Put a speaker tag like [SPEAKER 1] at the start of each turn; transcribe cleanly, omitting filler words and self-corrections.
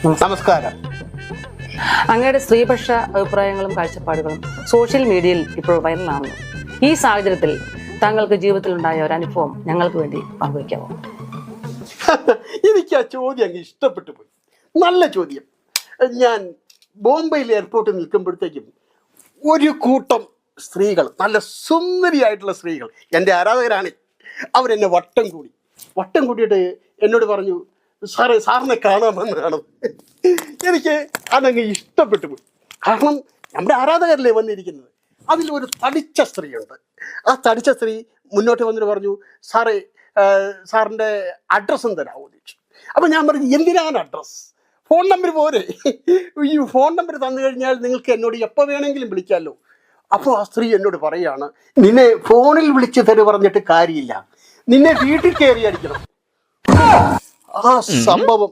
[SPEAKER 1] നമസ്കാരം.
[SPEAKER 2] അങ്ങയുടെ സ്ത്രീപക്ഷ അഭിപ്രായങ്ങളും കാഴ്ചപ്പാടുകളും സോഷ്യൽ മീഡിയയിൽ ഇപ്പോൾ വൈറലാണല്ലോ. ഈ സാഹചര്യത്തിൽ താങ്കൾക്ക് ജീവിതത്തിൽ ഉണ്ടായ ഒരു അനുഭവം ഞങ്ങൾക്ക് വേണ്ടി പങ്കുവയ്ക്കാമോ?
[SPEAKER 1] എനിക്ക് ആ ചോദ്യം അങ്ങ് ഇഷ്ടപ്പെട്ടു പോയി. നല്ല ചോദ്യം. ഞാൻ ബോംബെയിൽ എയർപോർട്ടിൽ നിൽക്കുമ്പോഴത്തേക്കും ഒരു കൂട്ടം സ്ത്രീകൾ, നല്ല സുന്ദരിയായിട്ടുള്ള സ്ത്രീകൾ, എൻ്റെ ആരാധകരാണ്. അവരെന്നെ വട്ടം കൂടിയിട്ട് എന്നോട് പറഞ്ഞു, സാറേ സാറിനെ കാണാമെന്നാണ്. എനിക്ക് അതങ്ങ് ഇഷ്ടപ്പെട്ടു പോയി. കാരണം നമ്മുടെ ആരാധകരല്ലേ വന്നിരിക്കുന്നത്. അതിലൊരു തടിച്ച സ്ത്രീയുണ്ട്. ആ തടിച്ച സ്ത്രീ മുന്നോട്ട് വന്നിട്ട് പറഞ്ഞു, സാറേ സാറിൻ്റെ അഡ്രസ്സും തരാമോ ചോദിച്ചു. അപ്പം ഞാൻ പറഞ്ഞു, എന്തിനാണ് അഡ്രസ്സ്? ഫോൺ നമ്പർ പോരെ. ഈ ഫോൺ നമ്പർ തന്നു കഴിഞ്ഞാൽ നിങ്ങൾക്ക് എന്നോട് എപ്പോൾ വേണമെങ്കിലും വിളിക്കാമല്ലോ. അപ്പോൾ ആ സ്ത്രീ എന്നോട് പറയുകയാണ്, നിന്നെ ഫോണിൽ വിളിച്ച് പറഞ്ഞിട്ട് കാര്യമില്ല, നിന്നെ വീട്ടിൽ കയറി അടിക്കണം. ആ സംഭവം